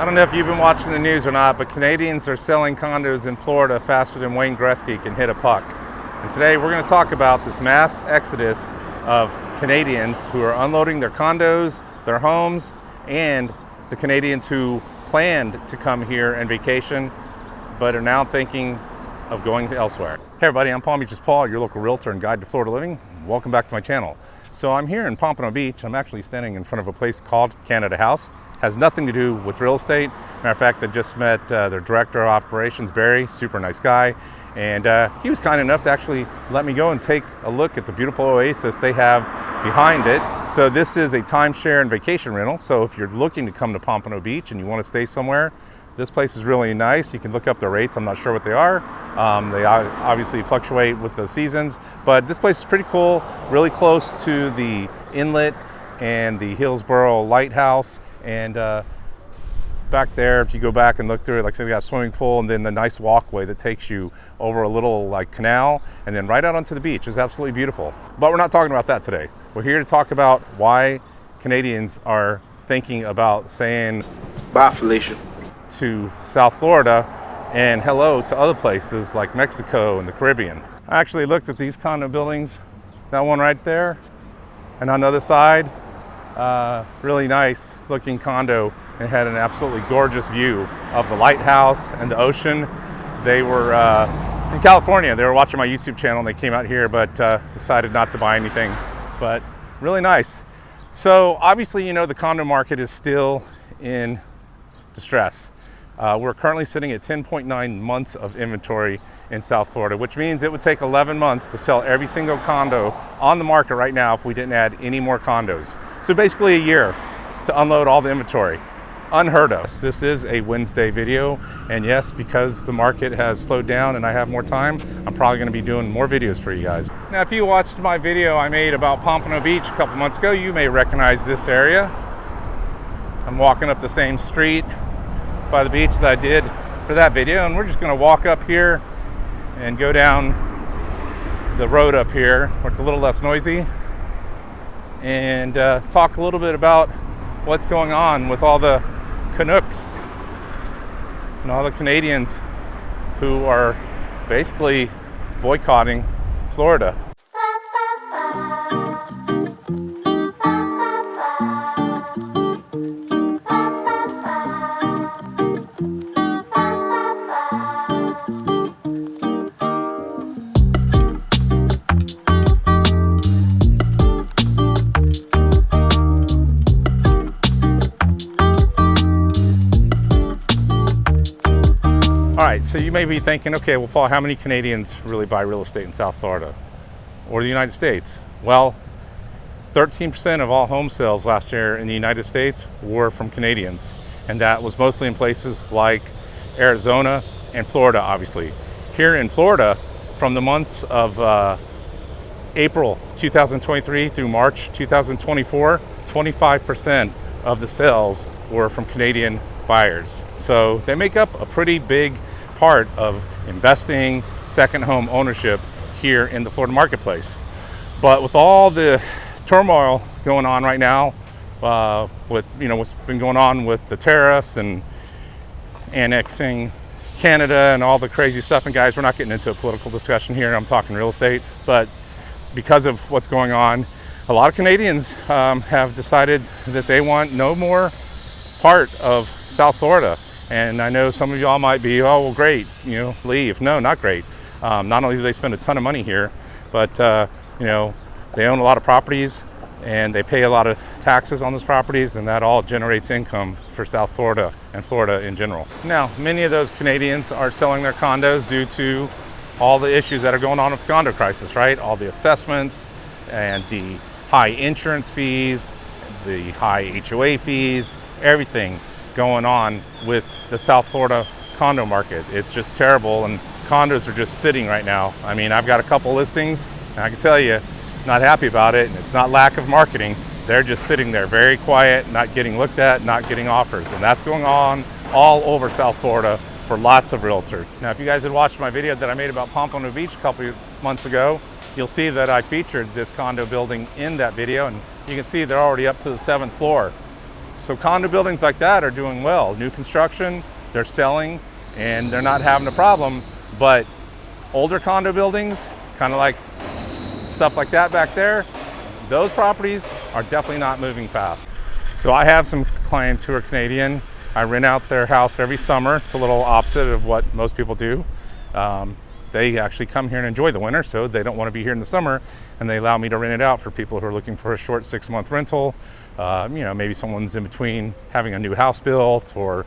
I don't know if you've been watching the news or not, but Canadians are selling condos in Florida faster than Wayne Gretzky can hit a puck. And today we're going to talk about this mass exodus of Canadians who are unloading their condos, their homes, and the Canadians who planned to come here and vacation, but are now thinking of going elsewhere. Hey everybody, I'm Palm Beach's Paul, your local realtor and guide to Florida living. Welcome back to my channel. So I'm here in Pompano Beach. I'm actually standing in front of a place called Canada House. Has nothing to do with real estate. Matter of fact, I just met their director of operations, Barry, super nice guy. And he was kind enough to actually let me go and take a look at the beautiful oasis they have behind it. So this is a timeshare and vacation rental. So if you're looking to come to Pompano Beach and you want to stay somewhere, this place is really nice. You can look up the rates. I'm not sure what they are. They obviously fluctuate with the seasons, but this place is pretty cool, really close to the inlet and the Hillsborough Lighthouse. And back there, if you go back and look through it, like I said, we got a swimming pool and then the nice walkway that takes you over a little like canal and then right out onto the beach. It's absolutely beautiful. But we're not talking about that today. We're here to talk about why Canadians are thinking about saying bye, Felicia, to South Florida and hello to other places like Mexico and the Caribbean. I actually looked at these condo buildings, that one right there, and on the other side, really nice looking condo, and had an absolutely gorgeous view of the lighthouse and the ocean. They were from California. They were watching my YouTube channel and they came out here, but decided not to buy anything, but really nice. So obviously, you know, the condo market is still in distress. We're currently sitting at 10.9 months of inventory in South Florida, which means it would take 11 months to sell every single condo on the market right now if we didn't add any more condos. So basically a year to unload all the inventory. Unheard of. This is a Wednesday video, and yes, because the market has slowed down and I have more time, I'm probably going to be doing more videos for you guys. Now, if you watched my video I made about Pompano Beach a couple months ago, you may recognize this area. I'm walking up the same street by the beach that I did for that video, and we're just going to walk up here and go down the road up here where it's a little less noisy and talk a little bit about what's going on with all the Canucks and all the Canadians who are basically boycotting Florida. All right, so you may be thinking, okay, well, Paul, how many Canadians really buy real estate in South Florida or the United States? Well, 13% of all home sales last year in the United States were from Canadians, and that was mostly in places like Arizona and Florida, obviously. Here in Florida, from the months of April 2023 through March 2024, 25% of the sales were from Canadian buyers. So they make up a pretty big part of investing, second home ownership here in the Florida marketplace. But with all the turmoil going on right now, with what's been going on with the tariffs and annexing Canada and all the crazy stuff, and guys, we're not getting into a political discussion here, I'm talking real estate, but because of what's going on, a lot of Canadians have decided that they want no more part of South Florida. And I know some of y'all might be, oh, well, great, leave. No, not great. Not only do they spend a ton of money here, but they own a lot of properties and they pay a lot of taxes on those properties, and that all generates income for South Florida and Florida in general. Now, many of those Canadians are selling their condos due to all the issues that are going on with the condo crisis, right? All the assessments and the high insurance fees, the high HOA fees, everything going on with the South Florida condo market. It's just terrible, and condos are just sitting right now. I mean, I've got a couple listings, and I can tell you, not happy about it, and it's not lack of marketing. They're just sitting there very quiet, not getting looked at, not getting offers, and that's going on all over South Florida for lots of realtors. Now, if you guys had watched my video that I made about Pompano Beach a couple of months ago, you'll see that I featured this condo building in that video, and you can see they're already up to the 7th floor. So condo buildings like that are doing well. New construction, they're selling, and they're not having a problem. But older condo buildings, kind of like stuff like that back there, those properties are definitely not moving fast. So I have some clients who are Canadian. I rent out their house every summer. It's a little opposite of what most people do. They actually come here and enjoy the winter, so they don't want to be here in the summer, and they allow me to rent it out for people who are looking for a short 6-month rental. Maybe someone's in between having a new house built, or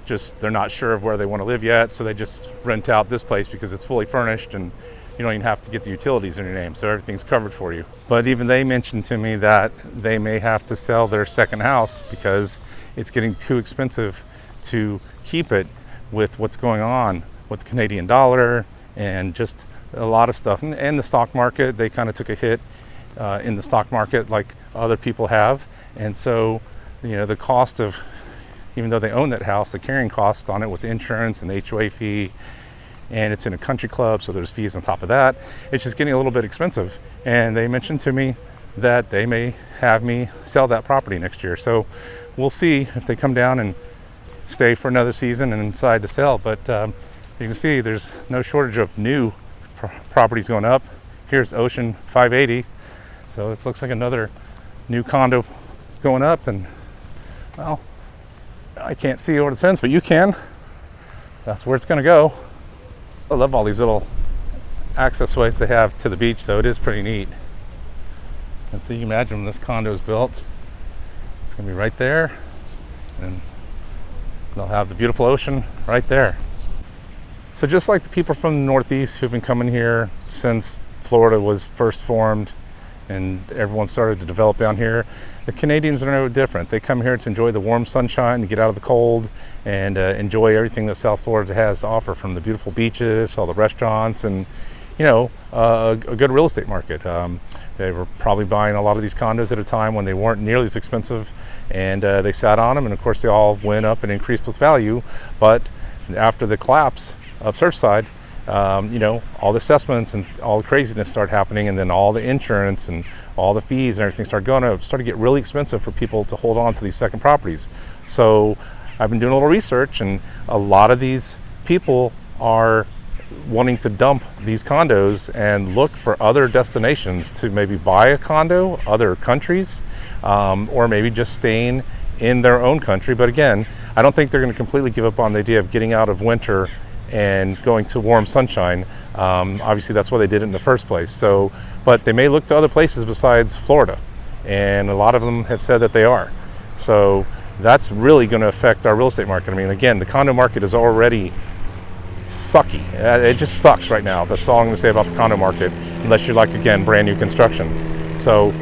just they're not sure of where they want to live yet, so they just rent out this place because it's fully furnished and you don't even have to get the utilities in your name, so everything's covered for you. But even they mentioned to me that they may have to sell their second house because it's getting too expensive to keep it with what's going on with the Canadian dollar and just a lot of stuff. And the stock market, they kind of took a hit in the stock market like other people have. And so, the cost of, even though they own that house, the carrying cost on it with the insurance and the HOA fee, and it's in a country club, so there's fees on top of that, it's just getting a little bit expensive. And they mentioned to me that they may have me sell that property next year. So we'll see if they come down and stay for another season and decide to sell. But you can see there's no shortage of new properties going up. Here's Ocean 580. So this looks like another new condo going up, and well, I can't see over the fence, but you can. That's where it's gonna go. I love all these little access ways they have to the beach, though. It is pretty neat. And so you can imagine when this condo is built, it's gonna be right there, and they'll have the beautiful ocean right there. So just like the people from the Northeast who've been coming here since Florida was first formed and everyone started to develop down here, the Canadians are no different. They come here to enjoy the warm sunshine, to get out of the cold, and enjoy everything that South Florida has to offer, from the beautiful beaches, all the restaurants, and a good real estate market. They were probably buying a lot of these condos at a time when they weren't nearly as expensive, and they sat on them, and of course they all went up and increased with value. But after the collapse of Surfside, all the assessments and all the craziness started happening, and then all the insurance and all the fees and everything started going up. It started to get really expensive for people to hold on to these second properties. So I've been doing a little research, and a lot of these people are wanting to dump these condos and look for other destinations to maybe buy a condo, other countries, or maybe just staying in their own country. But again, I don't think they're going to completely give up on the idea of getting out of winter and going to warm sunshine. Obviously that's why they did it in the first place. So, but they may look to other places besides Florida, and a lot of them have said that they are. So that's really going to affect our real estate market. I mean, again, the condo market is already sucky. It just sucks right now. That's all I'm going to say about the condo market, unless you like, again, brand new construction. So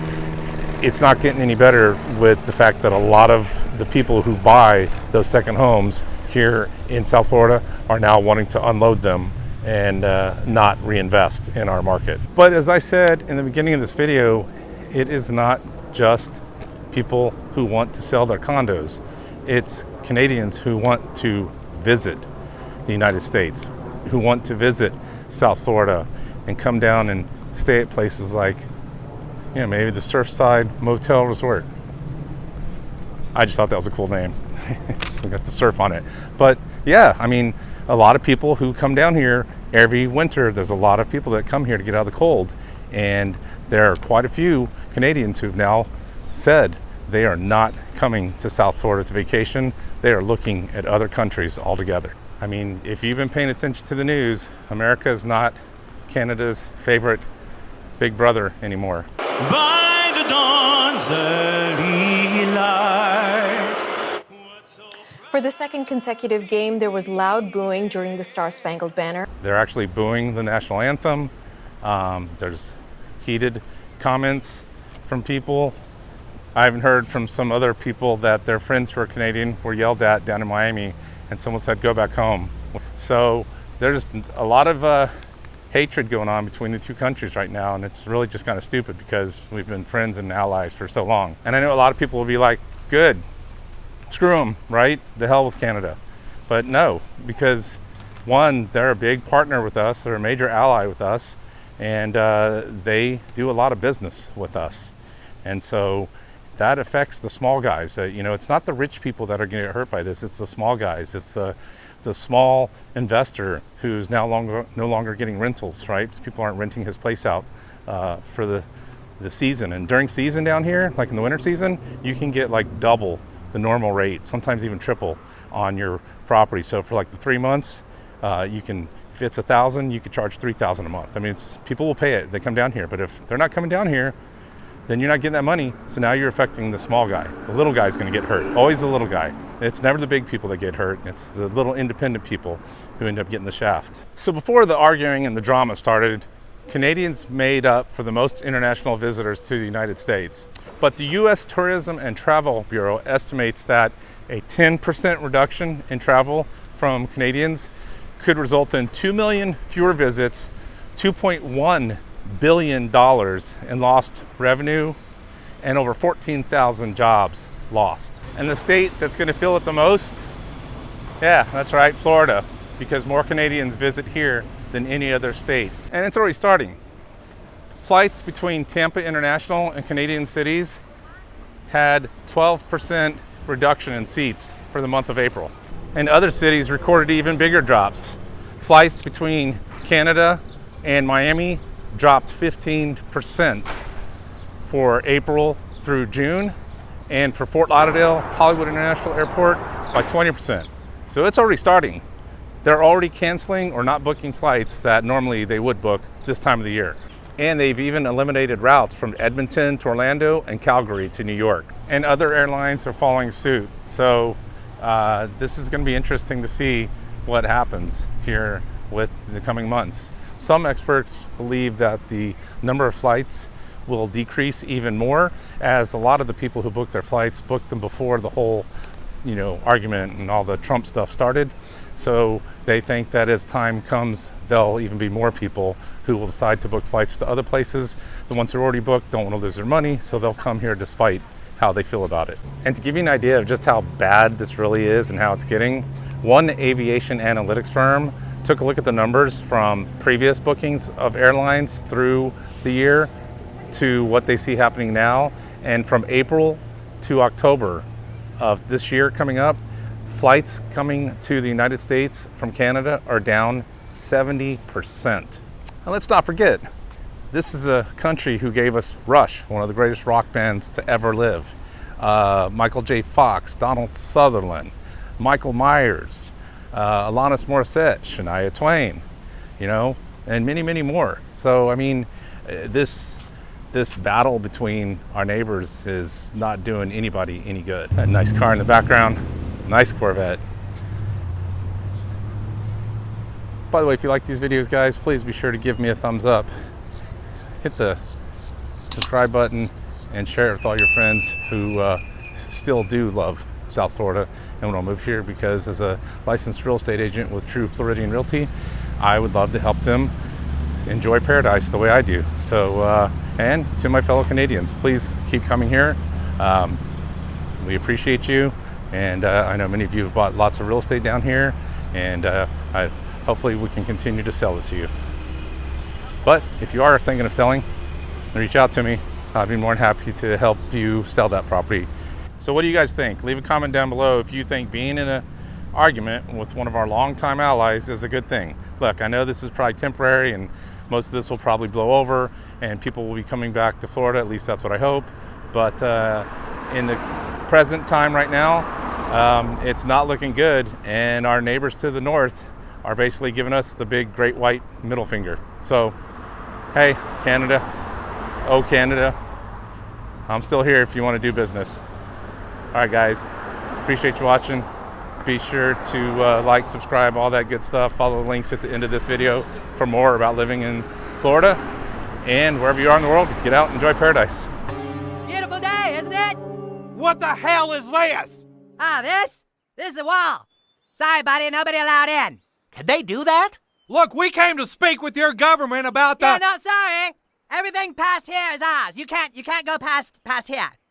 it's not getting any better with the fact that a lot of the people who buy those second homes here in South Florida are now wanting to unload them and not reinvest in our market. But as I said in the beginning of this video, it is not just people who want to sell their condos. It's Canadians who want to visit the United States, who want to visit South Florida and come down and stay at places like, maybe the Surfside Motel Resort. I just thought that was a cool name. It's got the surf on it. But yeah, I mean, a lot of people who come down here every winter, there's a lot of people that come here to get out of the cold. And there are quite a few Canadians who've now said they are not coming to South Florida to vacation. They are looking at other countries altogether. I mean, if you've been paying attention to the news, America is not Canada's favorite big brother anymore. By the dawn's early light. For the second consecutive game, there was loud booing during the Star-Spangled Banner. They're actually booing the national anthem. There's heated comments from people. I haven't heard from some other people that their friends who are Canadian were yelled at down in Miami, and someone said, "Go back home." So there's a lot of hatred going on between the two countries right now, and it's really just kind of stupid because we've been friends and allies for so long. And I know a lot of people will be like, good, screw them, right? The hell with Canada. But no, because one, they're a big partner with us, they're a major ally with us, and they do a lot of business with us. And so that affects the small guys. You know, it's not the rich people that are going to get hurt by this. It's the small guys. It's the small investor who's no longer getting rentals, right? People aren't renting his place out for the season. And during season down here, like in the winter season, you can get like double the normal rate, sometimes even triple on your property. So for like the 3 months, you can, if it's $1,000, you could charge $3,000 a month. I mean, people will pay it. They come down here. But if they're not coming down here, then you're not getting that money. So now you're affecting the small guy. The little guy's going to get hurt. Always the little guy. It's never the big people that get hurt. It's the little independent people who end up getting the shaft. So before the arguing and the drama started, Canadians made up for the most international visitors to the United States. But the U.S. Tourism and Travel Bureau estimates that a 10% reduction in travel from Canadians could result in 2 million fewer visits, $2.1 billion in lost revenue, and over 14,000 jobs lost. And the state that's going to feel it the most, yeah, that's right, Florida, because more Canadians visit here than any other state. And it's already starting. Flights between Tampa International and Canadian cities had 12% reduction in seats for the month of April. And other cities recorded even bigger drops. Flights between Canada and Miami dropped 15% for April through June, and for Fort Lauderdale, Hollywood International Airport by 20%. So it's already starting. They're already canceling or not booking flights that normally they would book this time of the year. And they've even eliminated routes from Edmonton to Orlando and Calgary to New York. And other airlines are following suit. So this is going to be interesting to see what happens here with the coming months. Some experts believe that the number of flights will decrease even more, as a lot of the people who booked their flights booked them before the whole, argument and all the Trump stuff started. So they think that as time comes, there'll even be more people who will decide to book flights to other places. The ones who are already booked don't want to lose their money, so they'll come here despite how they feel about it. And to give you an idea of just how bad this really is and how it's getting, one aviation analytics firm took a look at the numbers from previous bookings of airlines through the year to what they see happening now. And from April to October of this year coming up, flights coming to the United States from Canada are down 70%. And let's not forget, this is a country who gave us Rush, one of the greatest rock bands to ever live. Michael J. Fox, Donald Sutherland, Michael Myers, Alanis Morissette, Shania Twain, and many, many more. So, I mean, this battle between our neighbors is not doing anybody any good. That nice car in the background, nice Corvette. By the way, if you like these videos, guys, please be sure to give me a thumbs up. Hit the subscribe button and share it with all your friends who still do love South Florida and want to move here, because as a licensed real estate agent with True Floridian Realty, I would love to help them enjoy paradise the way I do. So, and to my fellow Canadians, please keep coming here. We appreciate you. And I know many of you have bought lots of real estate down here, and hopefully we can continue to sell it to you. But if you are thinking of selling, reach out to me. I'd be more than happy to help you sell that property. So what do you guys think? Leave a comment down below if you think being in an argument with one of our longtime allies is a good thing. Look, I know this is probably temporary, and most of this will probably blow over and people will be coming back to Florida. At least that's what I hope. But in the present time right now, it's not looking good, and our neighbors to the north are basically giving us the big great white middle finger. So, hey, Canada, oh Canada, I'm still here if you want to do business. All right, guys, appreciate you watching. Be sure to like, subscribe, all that good stuff. Follow the links at the end of this video for more about living in Florida, and wherever you are in the world, get out and enjoy paradise. Beautiful day, isn't it? What the hell is this? This is the wall. Sorry, buddy, nobody allowed in. Can they do that? Look, we came to speak with your government about the... Yeah, no, sorry. Everything past here is ours. You can't go past here.